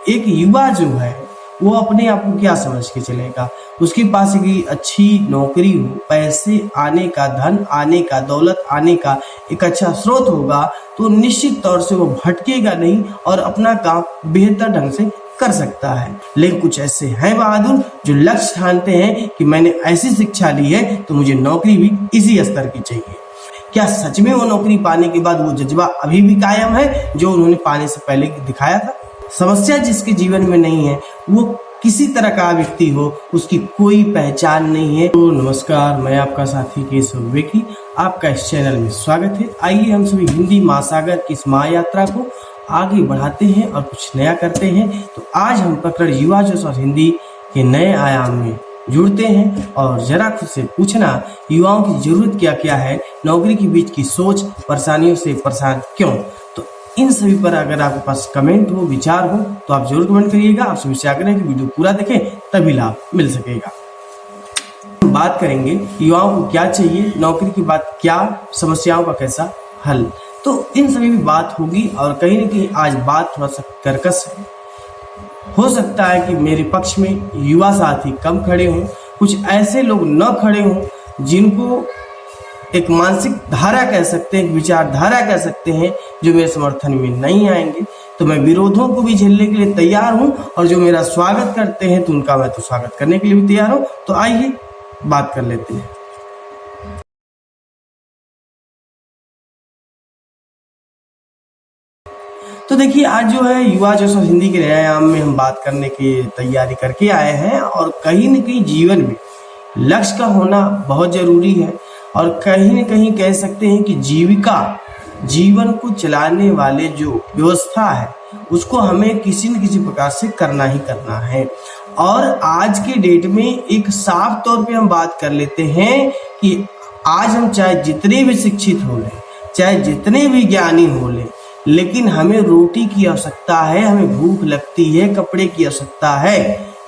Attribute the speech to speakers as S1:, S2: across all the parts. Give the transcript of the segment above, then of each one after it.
S1: एक युवा जो है वो अपने आप को क्या समझ के चलेगा। उसके पास एक अच्छी नौकरी हो, पैसे आने का, धन आने का, दौलत आने का एक अच्छा स्रोत होगा तो निश्चित तौर से वो भटकेगा नहीं और अपना काम बेहतर ढंग से कर सकता है। लेकिन कुछ ऐसे हैं बहादुर जो लक्ष्य ठानते हैं कि मैंने ऐसी शिक्षा ली है तो मुझे नौकरी भी इसी स्तर की चाहिए। क्या सच में वो नौकरी पाने के बाद वो जज्बा अभी भी कायम है जो उन्होंने पाने से पहले दिखाया था? समस्या जिसके जीवन में नहीं है वो किसी तरह का व्यक्ति हो, उसकी कोई पहचान नहीं है। तो नमस्कार, मैं आपका साथी केशव विवेकी, आपका इस चैनल में स्वागत है। आइए हम सभी हिंदी महासागर की इस महायात्रा को आगे बढ़ाते हैं और कुछ नया करते हैं। तो आज हम प्रकरण युवा जोश और हिंदी के नए आयाम में जुड़ते हैं और जरा खुद से पूछना, युवाओं की जरूरत क्या क्या है, नौकरी के बीच की सोच, परेशानियों से परेशान क्यों। तो इन सभी पर अगर आपके पास कमेंट हो, विचार हो तो आप जरूर कमेंट करिएगा। आप सभी से आग्रह है कि वीडियो पूरा देखें, तभी लाभ मिल सकेगा। हम बात करेंगे युवाओं को क्या चाहिए, नौकरी के बाद क्या समस्याओं का कैसा हल। तो इन सभी में बात होगी और कहीं ना कहीं आज बात थोड़ा सा कर्कश है। हो सकता है कि मेरे पक्ष में युवा साथी कम खड़े हों, कुछ ऐसे लोग न खड़े हों जिनको एक मानसिक धारा कह सकते हैं, एक विचारधारा कह सकते हैं, जो मेरे समर्थन में नहीं आएंगे। तो मैं विरोधों को भी झेलने के लिए तैयार हूं और जो मेरा स्वागत करते हैं तो उनका मैं तो स्वागत करने के लिए भी तैयार हूं। तो आइए बात कर लेते हैं। तो देखिए, आज जो है युवा जोश और हिंदी के नए आयाम में हम बात करने की तैयारी करके आए हैं और कहीं न कहीं जीवन में लक्ष्य का होना बहुत जरूरी है और कहीं न कहीं कह सकते हैं कि जीविका, जीवन को चलाने वाले जो व्यवस्था है उसको हमें किसी न किसी प्रकार से करना ही करना है। और आज के डेट में एक साफ तौर पे हम बात कर लेते हैं कि आज हम चाहे जितने भी शिक्षित हो लें, चाहे जितने भी ज्ञानी हो लें, लेकिन हमें रोटी की आवश्यकता है, हमें भूख लगती है, कपड़े की आवश्यकता है,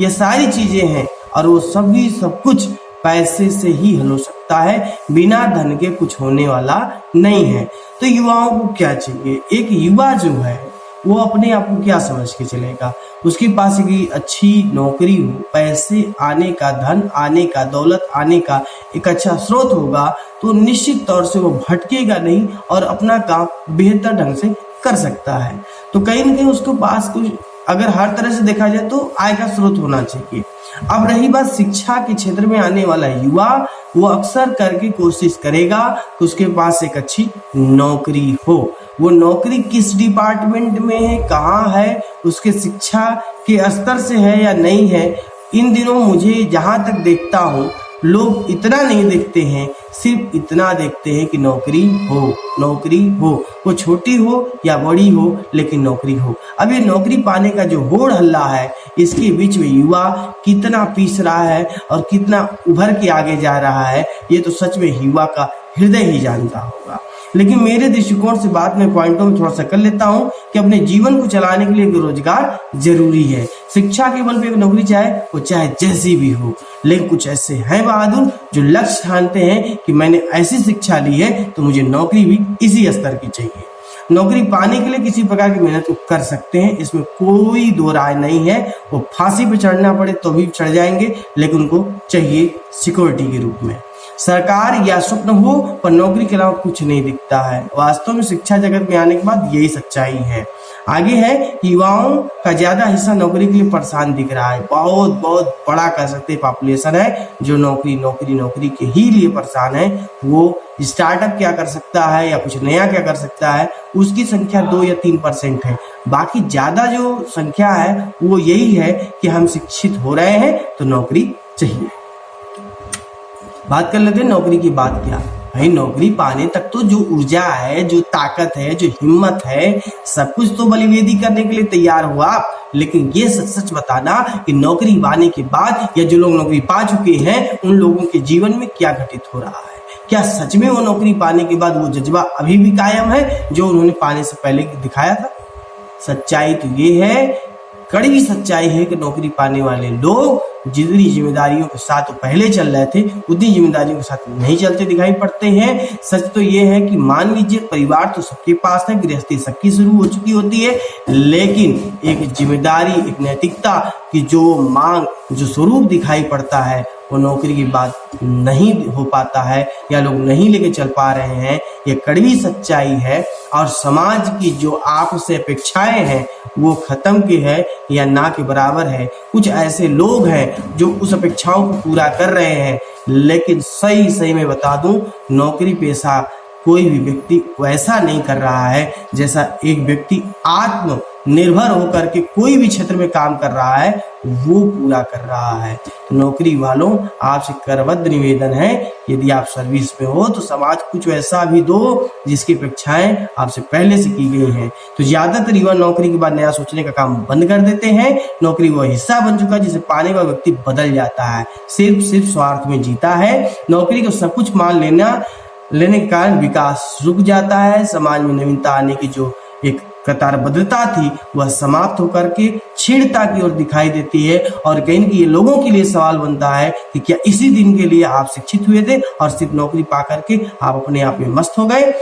S1: ये सारी चीजें हैं और वो सभी सब कुछ पैसे से ही हल हो सकता है, बिना धन के कुछ होने वाला नहीं है। तो युवाओं को क्या चाहिए? एक युवा जो है वो अपने आप को क्या समझ के चलेगा। उसके पास एक अच्छी नौकरी हो, पैसे आने का, धन आने का, दौलत आने का एक अच्छा स्रोत होगा तो निश्चित तौर से वो भटकेगा नहीं और अपना काम बेहतर ढंग से कर सकता है। तो कहीं ना कहीं उसके पास कुछ, अगर हर तरह से देखा जाए तो आय का स्रोत होना चाहिए। अब रही बात शिक्षा के क्षेत्र में आने वाला युवा, वो अक्सर करके कोशिश करेगा कि उसके पास एक अच्छी नौकरी हो। वो नौकरी किस डिपार्टमेंट में है, कहाँ है, उसके शिक्षा के स्तर से है या नहीं है। इन दिनों मुझे जहाँ तक देखता हूँ लोग इतना नहीं देखते हैं, सिर्फ इतना देखते हैं कि नौकरी हो, नौकरी हो, वो छोटी हो या बड़ी हो लेकिन नौकरी हो। अब ये नौकरी पाने का जो होड़ हल्ला है, इसके बीच में युवा कितना पीस रहा है और कितना उभर के आगे जा रहा है, ये तो सच में युवा का हृदय ही जानता होगा। लेकिन मेरे दृष्टिकोण से बात में पॉइंटों में थोड़ा सा कर लेता हूँ कि अपने जीवन को चलाने के लिए रोजगार जरूरी है। शिक्षा के बल पे एक नौकरी चाहे जैसी भी हो, लेकिन कुछ ऐसे हैं बहादुर जो लक्ष्य ठानते हैं कि मैंने ऐसी शिक्षा ली है तो मुझे नौकरी भी इसी स्तर की चाहिए। नौकरी पाने के लिए किसी प्रकार की मेहनत को कर सकते हैं, इसमें कोई दो राय नहीं है। वो फांसी पे चढ़ना पड़े तो भी चढ़ जाएंगे, लेकिन उनको चाहिए सिक्योरिटी के रूप में। सरकार या स्वप्न हो पर नौकरी के अलावा कुछ नहीं दिखता है। वास्तव में शिक्षा जगत में आने के बाद यही सच्चाई है। आगे है कि युवाओं का ज्यादा हिस्सा नौकरी के लिए परेशान दिख रहा है। बहुत बहुत बड़ा कह सकते हैं पॉपुलेशन है जो नौकरी के ही लिए परेशान है। वो स्टार्टअप क्या कर सकता है या कुछ नया क्या कर सकता है, उसकी संख्या 2 या 3% है। बाकी ज्यादा जो संख्या है वो यही है कि हम शिक्षित हो रहे हैं तो नौकरी चाहिए। बात कर लेते हैं नौकरी की बात क्या भाई। नौकरी पाने तक तो जो ऊर्जा है, जो ताकत है, जो हिम्मत है, सब कुछ तो बलिवेदी करने के लिए तैयार हो आप। लेकिन ये सच बताना कि नौकरी पाने के बाद या जो लोग नौकरी पा चुके हैं उन लोगों के जीवन में क्या घटित हो रहा है। क्या सच में वो नौकरी पाने के बाद वो जज्बा अभी भी कायम है जो उन्होंने पाने से पहले दिखाया था? सच्चाई तो ये है, कड़वी सच्चाई है कि नौकरी पाने वाले लोग जितनी जिम्मेदारियों के साथ पहले चल रहे थे उतनी जिम्मेदारियों के साथ नहीं चलते दिखाई पड़ते हैं। सच तो ये है कि मान लीजिए परिवार तो सबके पास है, गृहस्थी सबकी शुरू हो चुकी होती है, लेकिन एक जिम्मेदारी, एक नैतिकता की जो मांग, जो स्वरूप दिखाई पड़ता है वो नौकरी की बात नहीं हो पाता है या लोग नहीं लेके चल पा रहे हैं। ये कड़वी सच्चाई है और समाज की जो आपसे अपेक्षाएं हैं वो खत्म के है या ना के बराबर है। कुछ ऐसे लोग हैं जो उस अपेक्षाओं को पूरा कर रहे हैं, लेकिन सही मैं बता दूं, नौकरी पेशा कोई भी व्यक्ति वैसा नहीं कर रहा है जैसा एक व्यक्ति आत्मनिर्भर होकर के कोई भी क्षेत्र में काम कर रहा है वो पूरा कर रहा है। तो नौकरी वालों, आपसे करबद्ध निवेदन है, यदि आप सर्विस में हो तो समाज कुछ वैसा भी दो जिसकी अपेक्षाएं आपसे पहले से की गई हैं। तो ज्यादातर युवा नौकरी के बाद नया सोचने का काम बंद कर देते हैं। नौकरी वो हिस्सा बन चुका है जिसे पाने वाला व्यक्ति बदल जाता है, सिर्फ स्वार्थ में जीता है। नौकरी को सब कुछ मान लेने के कारण विकास रुक जाता है। समाज में नवीनता आने की जो एक कतारबद्धता थी वह समाप्त होकर के छीड़ता की ओर दिखाई देती है। और कहीं न कहीं ये लोगों के लिए सवाल बनता है कि क्या इसी दिन के लिए आप शिक्षित हुए थे और सिर्फ नौकरी पा करके आप अपने आप में मस्त हो गए।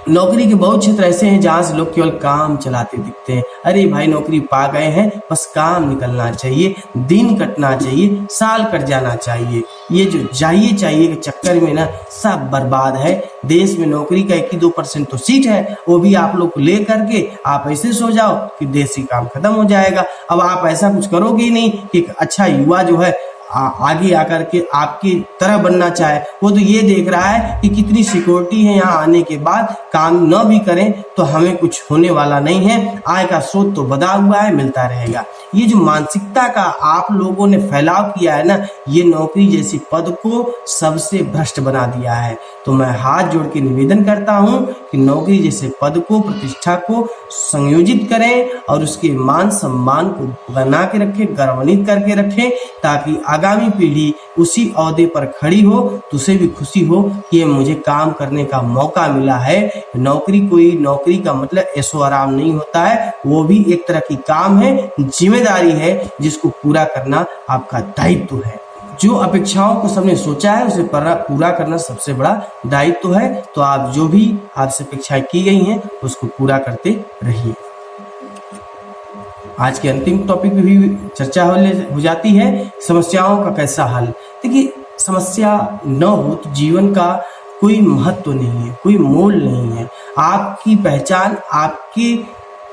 S1: नौकरी के बहुत क्षेत्र ऐसे हैं जहां से लोग केवल काम चलाते दिखते हैं। अरे भाई, नौकरी पा गए हैं, बस काम निकलना चाहिए, दिन कटना चाहिए, साल कट जाना चाहिए। ये जो चाहिए के चक्कर में ना सब बर्बाद है। देश में नौकरी का 1-2% तो सीट है, वो भी आप लोग ले करके आप ऐसे सो जाओ कि देशी काम खत्म हो जाएगा। अब आप ऐसा कुछ करोगे ही नहीं कि एक अच्छा युवा जो है आगे आकर के आपकी तरह बनना चाहे। वो तो ये देख रहा है कि कितनी सिक्योरिटी है, यहाँ आने के बाद काम न भी करें तो हमें कुछ होने वाला नहीं है, आय का स्रोत तो बधा हुआ है, मिलता रहेगा। ये जो मानसिकता का आप लोगों ने फैलाव किया है ना, ये नौकरी जैसी पद को सबसे भ्रष्ट बना दिया है। तो मैं हाथ जोड़ के निवेदन करता हूँ कि नौकरी जैसे पद को, प्रतिष्ठा को संयोजित करें और उसके मान सम्मान को बना के रखें, गौरवान्वित करके रखें, ताकि आगामी पीढ़ी उसी ओहदे पर खड़ी हो तो उसे भी खुशी हो कि मुझे काम करने का मौका मिला है। नौकरी का मतलब ऐशो आराम नहीं होता है, वो भी एक तरह की काम है, जिम्मेदारी है जिसको पूरा करना आपका दायित्व है। जो अपेक्षाओं को सबने सोचा है उसे पूरा करना सबसे बड़ा दायित्व है। तो आप जो भी आपसे अपेक्षाएं की गई हैं उसको पूरा करते रहिए। आज के अंतिम टॉपिक पे भी चर्चा हो जाती है, समस्याओं का कैसा हल। देखिए, समस्या न हो तो जीवन का कोई महत्व नहीं है, कोई मोल नहीं है। आपकी पहचान आपके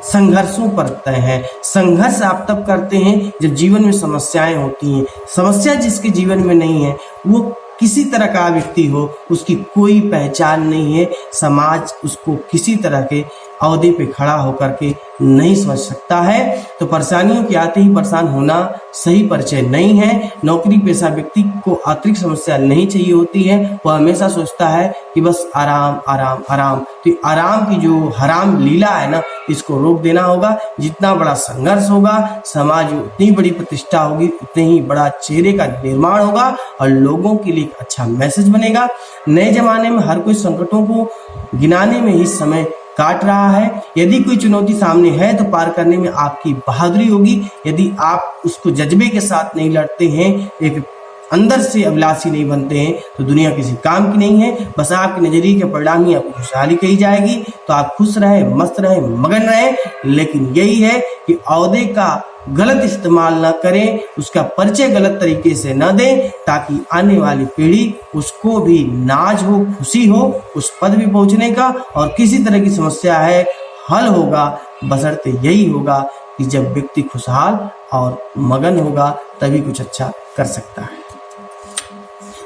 S1: संघर्षों पर तय है। संघर्ष आप तब करते हैं जब जीवन में समस्याएं होती हैं। समस्या जिसके जीवन में नहीं है वो किसी तरह का व्यक्ति हो, उसकी कोई पहचान नहीं है। समाज उसको किसी तरह के अवधि पे खड़ा होकर के नहीं समझ सकता है। तो परेशानियों के आते ही परेशान होना सही परिचय नहीं है। नौकरी पेशा व्यक्ति को अतिरिक्त समस्या नहीं चाहिए होती है, वह हमेशा सोचता है कि बस आराम आराम आराम। तो आराम की जो हराम लीला है ना, इसको रोक देना होगा। जितना बड़ा संघर्ष होगा, समाज में उतनी बड़ी प्रतिष्ठा होगी, उतने ही बड़ा चेहरे का निर्माण होगा और लोगों के लिए एक अच्छा मैसेज बनेगा। नए जमाने में हर कोई संकटों को गिनाने में ही समय काट रहा है। यदि कोई चुनौती सामने है तो पार करने में आपकी बहादुरी होगी। यदि आप उसको जज्बे के साथ नहीं लड़ते हैं, एक अंदर से अभिलाषी नहीं बनते हैं, तो दुनिया किसी काम की नहीं है। बस आपके नजरिए के परिणाम ही आपको खुशहाली कही जाएगी। तो आप खुश रहे, मस्त रहे, मगन रहे, लेकिन यही है कि ओहदे का गलत इस्तेमाल ना करें, उसका परिचय गलत तरीके से न दें, ताकि आने वाली पीढ़ी उसको भी नाज हो, खुशी हो उस पद भी पहुंचने का। और किसी तरह की समस्या है हल होगा, बशर्ते यही होगा कि जब व्यक्ति खुशहाल और मगन होगा तभी कुछ अच्छा कर सकता है।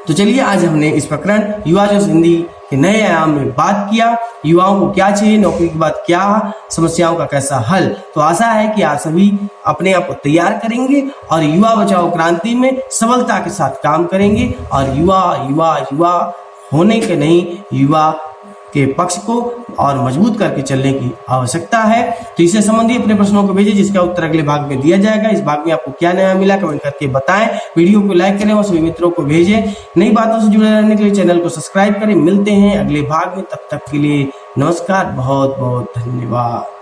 S1: तो चलिए, आज हमने इस प्रकरण युवा जोश हिंदी के नए आयाम में बात किया। युवाओं को क्या चाहिए, नौकरी के बाद क्या, समस्याओं का कैसा हल। तो आशा है कि आप सभी अपने आप को तैयार करेंगे और युवा बचाओ क्रांति में सबलता के साथ काम करेंगे। और युवा होने के नहीं, युवा के पक्ष को और मजबूत करके चलने की आवश्यकता है। तो इससे संबंधित अपने प्रश्नों को भेजें, जिसका उत्तर अगले भाग में दिया जाएगा। इस भाग में आपको क्या नया मिला कमेंट करके बताएं। वीडियो को लाइक करें और सभी मित्रों को भेजें। नई बातों से जुड़े रहने के लिए चैनल को सब्सक्राइब करें। मिलते हैं अगले भाग में, तब तक के लिए नमस्कार, बहुत बहुत धन्यवाद।